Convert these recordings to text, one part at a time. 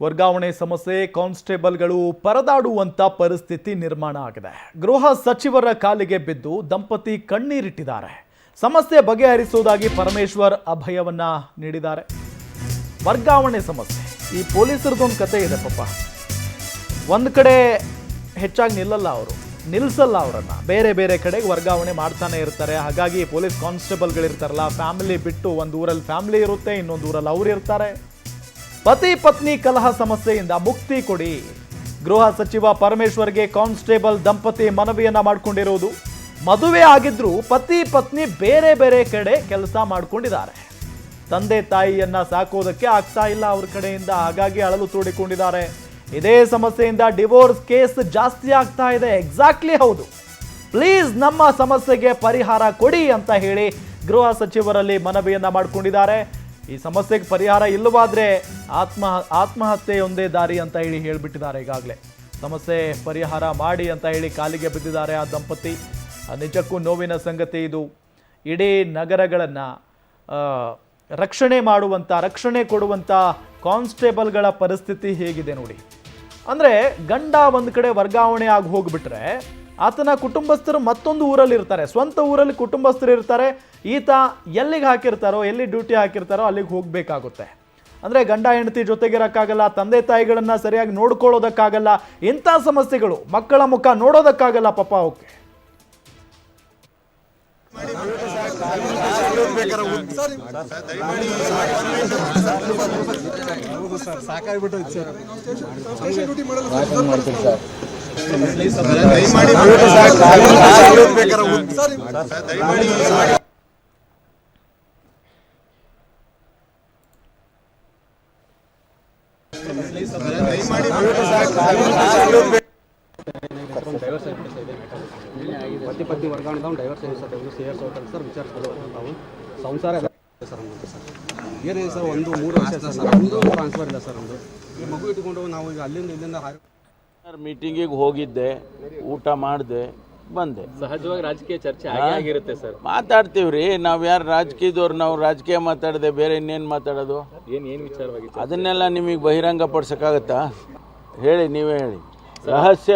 ವರ್ಗಾವಣೆ ಸಮಸ್ಯೆ ಕಾನ್ಸ್ಟೇಬಲ್ಗಳು ಪರದಾಡುವಂತ ಪರಿಸ್ಥಿತಿ ನಿರ್ಮಾಣ ಆಗಿದೆ. ಗೃಹ ಸಚಿವರ ಕಾಲಿಗೆ ಬಿದ್ದು ದಂಪತಿ ಕಣ್ಣೀರಿಟ್ಟಿದ್ದಾರೆ. ಸಮಸ್ಯೆ ಬಗೆಹರಿಸುವುದಾಗಿ ಪರಮೇಶ್ವರ್ ಅಭಯವನ್ನ ನೀಡಿದ್ದಾರೆ. ವರ್ಗಾವಣೆ ಸಮಸ್ಯೆ ಈ ಪೊಲೀಸರದೊಂದು ಕತೆ ಇದೆ ಪಾಪ. ಒಂದು ಕಡೆ ಹೆಚ್ಚಾಗಿ ನಿಲ್ಲಿಸಲ್ಲ ಅವರನ್ನ, ಬೇರೆ ಬೇರೆ ಕಡೆಗೆ ವರ್ಗಾವಣೆ ಮಾಡ್ತಾನೆ ಇರ್ತಾರೆ. ಹಾಗಾಗಿ ಪೊಲೀಸ್ ಕಾನ್ಸ್ಟೇಬಲ್ಗಳಿರ್ತಾರಲ್ಲ, ಫ್ಯಾಮಿಲಿ ಬಿಟ್ಟು ಒಂದು ಊರಲ್ಲಿ ಫ್ಯಾಮಿಲಿ ಇರುತ್ತೆ, ಇನ್ನೊಂದು ಊರಲ್ಲಿ ಅವ್ರು ಇರ್ತಾರೆ. ಪತಿ ಪತ್ನಿ ಕಲಹ ಸಮಸ್ಯೆಯಿಂದ ಮುಕ್ತಿ ಕೊಡಿ. ಗೃಹ ಸಚಿವ ಪರಮೇಶ್ವರ್ಗೆ ಕಾನ್ಸ್ಟೇಬಲ್ ದಂಪತಿ ಮನವಿಯನ್ನ ಮಾಡಿಕೊಂಡಿರುವುದು. ಮದುವೆ ಆಗಿದ್ರು ಪತಿ ಪತ್ನಿ ಬೇರೆ ಬೇರೆ ಕಡೆ ಕೆಲಸ ಮಾಡ್ಕೊಂಡಿದ್ದಾರೆ. ತಂದೆ ತಾಯಿಯನ್ನ ಸಾಕೋದಕ್ಕೆ ಆಗ್ತಾ ಇಲ್ಲ ಅವ್ರ ಕಡೆಯಿಂದ, ಹಾಗಾಗಿ ಅಳಲು ತೋಡಿಕೊಂಡಿದ್ದಾರೆ. ಇದೇ ಸಮಸ್ಯೆಯಿಂದ ಡಿವೋರ್ಸ್ ಕೇಸ್ ಜಾಸ್ತಿ ಆಗ್ತಾ ಇದೆ. ಎಕ್ಸಾಕ್ಟ್ಲಿ ಹೌದು. ಪ್ಲೀಸ್ ನಮ್ಮ ಸಮಸ್ಯೆಗೆ ಪರಿಹಾರ ಕೊಡಿ ಅಂತ ಹೇಳಿ ಗೃಹ ಸಚಿವರಲ್ಲಿ ಮನವಿಯನ್ನ ಮಾಡಿಕೊಂಡಿದ್ದಾರೆ. ಈ ಸಮಸ್ಯೆಗೆ ಪರಿಹಾರ ಇಲ್ಲವಾದ್ರೆ ಆತ್ಮಹತ್ಯೆಯೊಂದೇ ದಾರಿ ಅಂತ ಹೇಳಿ ಹೇಳ್ಬಿಟ್ಟಿದ್ದಾರೆ. ಈಗಾಗಲೇ ಸಮಸ್ಯೆ ಪರಿಹಾರ ಮಾಡಿ ಅಂತ ಹೇಳಿ ಕಾಲಿಗೆ ಬಿದ್ದಿದ್ದಾರೆ ಆ ದಂಪತಿ. ನಿಜಕ್ಕೂ ನೋವಿನ ಸಂಗತಿ ಇದು. ಇಡೀ ನಗರಗಳನ್ನು ರಕ್ಷಣೆ ಕೊಡುವಂಥ ಕಾನ್ಸ್ಟೇಬಲ್ಗಳ ಪರಿಸ್ಥಿತಿ ಹೇಗಿದೆ ನೋಡಿ. ಅಂದರೆ ಗಂಡ ಒಂದು ಕಡೆ ವರ್ಗಾವಣೆ ಆಗಿ ಹೋಗ್ಬಿಟ್ರೆ ಆತನ ಕುಟುಂಬಸ್ಥರು ಮತ್ತೊಂದು ಊರಲ್ಲಿ ಇರ್ತಾರೆ, ಸ್ವಂತ ಊರಲ್ಲಿ ಕುಟುಂಬಸ್ಥರು ಇರ್ತಾರೆ. ಈತ ಎಲ್ಲಿಗೆ ಹಾಕಿರ್ತಾರೋ, ಎಲ್ಲಿ ಡ್ಯೂಟಿ ಹಾಕಿರ್ತಾರೋ ಅಲ್ಲಿಗೆ ಹೋಗಬೇಕಾಗುತ್ತೆ. ಅಂದರೆ ಗಂಡ ಹೆಂಡತಿ ಜೊತೆಗಿರೋಕ್ಕಾಗಲ್ಲ, ತಂದೆ ತಾಯಿಗಳನ್ನು ಸರಿಯಾಗಿ ನೋಡ್ಕೊಳ್ಳೋದಕ್ಕಾಗಲ್ಲ, ಇಂಥ ಸಮಸ್ಯೆಗಳು, ಮಕ್ಕಳ ಮುಖ ನೋಡೋದಕ್ಕಾಗಲ್ಲ ಪಾಪ ಅವಕ್ಕೆ. ಪತಿ ಪತ್ನಿ ವರ್ಗಾವಣೆ ಡೈವರ್ಸ್ ಸರ್ ವಿಚಾರಿಸ್ಬೋದು ನಾವು ಸಂಸಾರ ಸರ್ ಏನಿದೆ ಸರ್, 3 ವರ್ಷ ಸರ್, ಒಂದು ಟ್ರಾನ್ಸ್ಫರ್ ಇಲ್ಲ ಸರ್. ಒಂದು ಮಗು ಇಟ್ಕೊಂಡು ನಾವು ಈಗ ಇಲ್ಲಿಂದ ಮೀಟಿಂಗಿಗೆ ಹೋಗಿದ್ದೆ, ಊಟ ಮಾಡಿದೆ, ಬಂದೆ. ಸಹಜವಾಗಿ ರಾಜಕೀಯ ಚರ್ಚೆ ಆಗಿರುತ್ತೆ ಸರ್. ಮಾತಾಡ್ತೀವಿ ರೀ, ನಾವು ಯಾರು ರಾಜಕೀಯದವ್ರು, ನಾವು ರಾಜಕೀಯ ಮಾತಾಡದೆ ಬೇರೆ ಇನ್ನೇನು ಮಾತಾಡೋದು? ಏನು ವಿಚಾರವಾಗಿ ಅದನ್ನೆಲ್ಲ ನಿಮಗೆ ಬಹಿರಂಗ ಪಡಿಸೋಕ್ಕಾಗತ್ತಾ? ಹೇಳಿ, ನೀವೇ ಹೇಳಿ. ರಹಸ್ಯ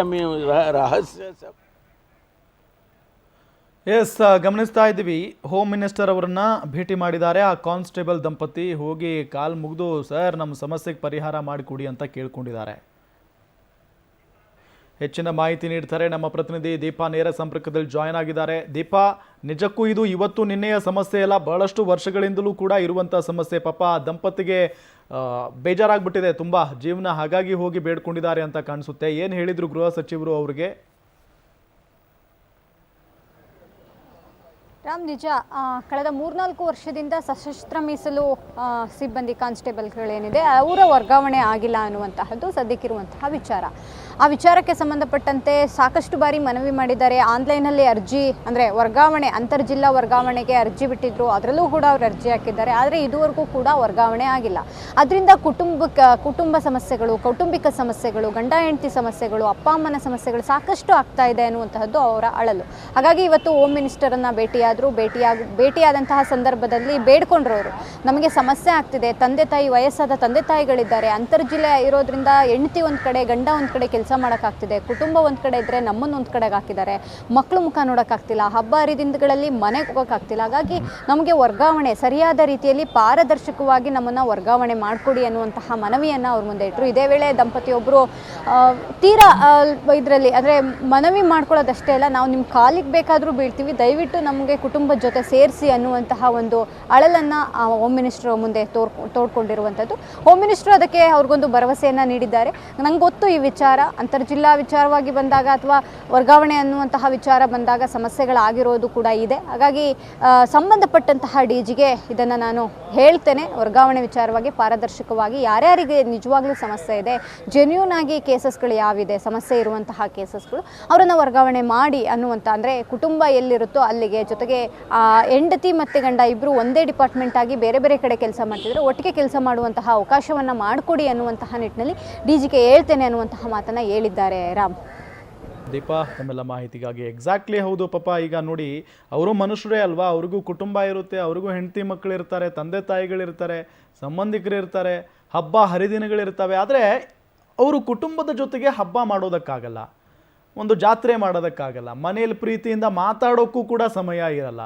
ಎಸ್, ಗಮನಿಸ್ತಾ ಇದ್ದೀವಿ. ಹೋಮ್ ಮಿನಿಸ್ಟರ್ ಅವರನ್ನ ಭೇಟಿ ಮಾಡಿದ್ದಾರೆ ಆ ಕಾನ್ಸ್ಟೇಬಲ್ ದಂಪತಿ. ಹೋಗಿ ಕಾಲು ಮುಗಿದು ಸರ್ ನಮ್ಮ ಸಮಸ್ಯೆಗೆ ಪರಿಹಾರ ಮಾಡಿಕೊಡಿ ಅಂತ ಕೇಳ್ಕೊಂಡಿದ್ದಾರೆ. ಹೆಚ್ಚಿನ ಮಾಹಿತಿ ನೀಡ್ತಾರೆ ನಮ್ಮ ಪ್ರತಿನಿಧಿ ದೀಪಾ. ನೇರ ಸಂಪರ್ಕದಲ್ಲಿ ಜಾಯ್ನ್ ಆಗಿದ್ದಾರೆ. ದೀಪಾ, ನಿಜಕ್ಕೂ ಇದು ಇವತ್ತು ನಿನ್ನೆಯ ಸಮಸ್ಯೆ ಅಲ್ಲ, ಬಹಳಷ್ಟು ವರ್ಷಗಳಿಂದಲೂ ಕೂಡ ಇರುವಂಥ ಸಮಸ್ಯೆ. ಪಾಪ ದಂಪತಿಗೆ ಬೇಜಾರಾಗ್ಬಿಟ್ಟಿದೆ ತುಂಬ ಜೀವನ, ಹಾಗಾಗಿ ಹೋಗಿ ಬೇಡ್ಕೊಂಡಿದ್ದಾರೆ ಅಂತ ಕಾಣಿಸುತ್ತೆ. ಏನು ಹೇಳಿದ್ರು ಗೃಹ ಸಚಿವರು ಅವ್ರಿಗೆ? ರಾಮ್, ನಿಜ ಕಳೆದ 3-4 ವರ್ಷದಿಂದ ಸಶಸ್ತ್ರ ಮೀಸಲು ಸಿಬ್ಬಂದಿ ಕಾನ್ಸ್ಟೇಬಲ್ಗಳೇನಿದೆ ಅವರ ವರ್ಗಾವಣೆ ಆಗಿಲ್ಲ ಅನ್ನುವಂತಹದ್ದು ಸದ್ಯಕ್ಕಿರುವಂತಹ ವಿಚಾರ. ಆ ವಿಚಾರಕ್ಕೆ ಸಂಬಂಧಪಟ್ಟಂತೆ ಸಾಕಷ್ಟು ಬಾರಿ ಮನವಿ ಮಾಡಿದ್ದಾರೆ. ಆನ್ಲೈನಲ್ಲಿ ಅರ್ಜಿ, ಅಂದರೆ ವರ್ಗಾವಣೆ, ಅಂತರ್ಜಿಲ್ಲಾ ವರ್ಗಾವಣೆಗೆ ಅರ್ಜಿ ಬಿಟ್ಟಿದ್ರು, ಅದರಲ್ಲೂ ಕೂಡ ಅವರು ಅರ್ಜಿ ಹಾಕಿದ್ದಾರೆ. ಆದರೆ ಇದುವರೆಗೂ ಕೂಡ ವರ್ಗಾವಣೆ ಆಗಿಲ್ಲ. ಅದರಿಂದ ಕುಟುಂಬ ಸಮಸ್ಯೆಗಳು, ಕೌಟುಂಬಿಕ ಸಮಸ್ಯೆಗಳು, ಗಂಡ ಹೆಂಡತಿ ಸಮಸ್ಯೆಗಳು, ಅಪ್ಪ ಅಮ್ಮನ ಸಮಸ್ಯೆಗಳು ಸಾಕಷ್ಟು ಆಗ್ತಾ ಇದೆ ಅನ್ನುವಂತಹದ್ದು ಅವರ ಅಳಲು. ಹಾಗಾಗಿ ಇವತ್ತು ಹೋಮ್ ಮಿನಿಸ್ಟರನ್ನು ಭೇಟಿಯಾದಂತಹ ಸಂದರ್ಭದಲ್ಲಿ ಬೇಡ್ಕೊಂಡ್ರವರು, ನಮಗೆ ಸಮಸ್ಯೆ ಆಗ್ತಿದೆ, ವಯಸ್ಸಾದ ತಂದೆ ತಾಯಿಗಳಿದ್ದಾರೆ, ಅಂತರ್ಜಿಲ್ಲೆ ಇರೋದ್ರಿಂದ ಹೆಂಡತಿ ಒಂದು ಕಡೆ, ಗಂಡ ಒಂದು ಕಡೆ ಕೆಲಸ ಮಾಡೋಕ್ಕಾಗ್ತಿದೆ, ಕುಟುಂಬ ಒಂದು ಕಡೆ ಇದ್ದರೆ ನಮ್ಮನ್ನು ಒಂದು ಕಡೆಗೆ ಹಾಕಿದ್ದಾರೆ, ಮಕ್ಕಳು ಮುಖ ನೋಡೋಕ್ಕಾಗ್ತಿಲ್ಲ, ಹಬ್ಬ ಹರಿದಿನಗಳಲ್ಲಿ ಮನೆಗೆ ಹೋಗೋಕ್ಕಾಗ್ತಿಲ್ಲ. ಹಾಗಾಗಿ ನಮಗೆ ವರ್ಗಾವಣೆ ಸರಿಯಾದ ರೀತಿಯಲ್ಲಿ ಪಾರದರ್ಶಕವಾಗಿ ನಮ್ಮನ್ನು ವರ್ಗಾವಣೆ ಮಾಡಿಕೊಡಿ ಅನ್ನುವಂತಹ ಮನವಿಯನ್ನು ಅವ್ರ ಮುಂದೆ ಇಟ್ಟರು. ಇದೇ ವೇಳೆ ದಂಪತಿಯೊಬ್ಬರು ತೀರಾ ಇದರಲ್ಲಿ, ಅಂದರೆ ಮನವಿ ಮಾಡ್ಕೊಳ್ಳೋದಷ್ಟೇ ಅಲ್ಲ, ನಾವು ನಿಮ್ಮ ಕಾಲಿಗೆ ಬೇಕಾದರೂ ಬೀಳ್ತೀವಿ, ದಯವಿಟ್ಟು ನಮಗೆ ಕುಟುಂಬದ ಜೊತೆ ಸೇರಿಸಿ ಅನ್ನುವಂತಹ ಒಂದು ಅಳಲನ್ನು ಹೋಮ್ ಮಿನಿಸ್ಟರ್ ಮುಂದೆ ತೋಡ್ಕೊಂಡಿರುವಂಥದ್ದು. ಹೋಮ್ ಮಿನಿಸ್ಟರ್ ಅದಕ್ಕೆ ಅವ್ರಿಗೊಂದು ಭರವಸೆಯನ್ನು ನೀಡಿದ್ದಾರೆ. ನಂಗೆ ಗೊತ್ತು ಈ ವಿಚಾರ ಅಂತರ್ಜಿಲ್ಲಾ ವಿಚಾರವಾಗಿ ಬಂದಾಗ ಅಥವಾ ವರ್ಗಾವಣೆ ಅನ್ನುವಂತಹ ವಿಚಾರ ಬಂದಾಗ ಸಮಸ್ಯೆಗಳಾಗಿರೋದು ಕೂಡ ಇದೆ. ಹಾಗಾಗಿ ಸಂಬಂಧಪಟ್ಟಂತಹ ಡಿಜಿಗೆ ಇದನ್ನು ನಾನು ಹೇಳ್ತೇನೆ. ವರ್ಗಾವಣೆ ವಿಚಾರವಾಗಿ ಪಾರದರ್ಶಕವಾಗಿ ಯಾರ್ಯಾರಿಗೆ ನಿಜವಾಗ್ಲೂ ಸಮಸ್ಯೆ ಇದೆ, ಜೆನ್ಯೂನ್ ಆಗಿ ಕೇಸಸ್ಗಳು ಯಾವಿದೆ, ಸಮಸ್ಯೆ ಇರುವಂತಹ ಕೇಸಸ್ಗಳು, ಅವರನ್ನು ವರ್ಗಾವಣೆ ಮಾಡಿ ಅನ್ನುವಂಥ, ಅಂದರೆ ಕುಟುಂಬ ಎಲ್ಲಿರುತ್ತೋ ಅಲ್ಲಿಗೆ, ಜೊತೆಗೆ ಹೆಂಡತಿ ಮತ್ತು ಗಂಡ ಇಬ್ಬರು ಒಂದೇ ಡಿಪಾರ್ಟ್ಮೆಂಟ್ ಆಗಿ ಬೇರೆ ಬೇರೆ ಕಡೆ ಕೆಲಸ ಮಾಡ್ತಿದ್ರು, ಒಟ್ಟಿಗೆ ಕೆಲಸ ಮಾಡುವಂತಹ ಅವಕಾಶವನ್ನು ಮಾಡಿಕೊಡಿ ಅನ್ನುವಂತಹ ನಿಟ್ಟಿನಲ್ಲಿ ಡಿಜಿಗೆ ಹೇಳ್ತೇನೆ ಅನ್ನುವಂತಹ ಮಾತನ್ನು ಹೇಳಿದ್ದಾರೆ. ರಾಮ್, ದೀಪಾ, ತಮ್ಮೆಲ್ಲ ಮಾಹಿತಿಗಾಗಿ. ಎಕ್ಸಾಕ್ಟ್ಲಿ ಹೌದು ಪಾಪ. ಈಗ ನೋಡಿ, ಅವರು ಮನುಷ್ಯರೇ ಅಲ್ವಾ, ಅವ್ರಿಗೂ ಕುಟುಂಬ ಇರುತ್ತೆ, ಅವ್ರಿಗೂ ಹೆಂಡತಿ ಮಕ್ಕಳು ಇರ್ತಾರೆ, ತಂದೆ ತಾಯಿಗಳಿರ್ತಾರೆ, ಸಂಬಂಧಿಕರು ಇರ್ತಾರೆ. ಹಬ್ಬ ಹರಿದಿನಗಳಿರ್ತವೆ. ಆದರೆ ಅವರು ಕುಟುಂಬದ ಜೊತೆಗೆ ಹಬ್ಬ ಮಾಡೋದಕ್ಕಾಗಲ್ಲ, ಒಂದು ಜಾತ್ರೆ ಮಾಡೋದಕ್ಕಾಗಲ್ಲ, ಮನೇಲಿ ಪ್ರೀತಿಯಿಂದ ಮಾತಾಡೋಕ್ಕೂ ಕೂಡ ಸಮಯ ಇರಲ್ಲ.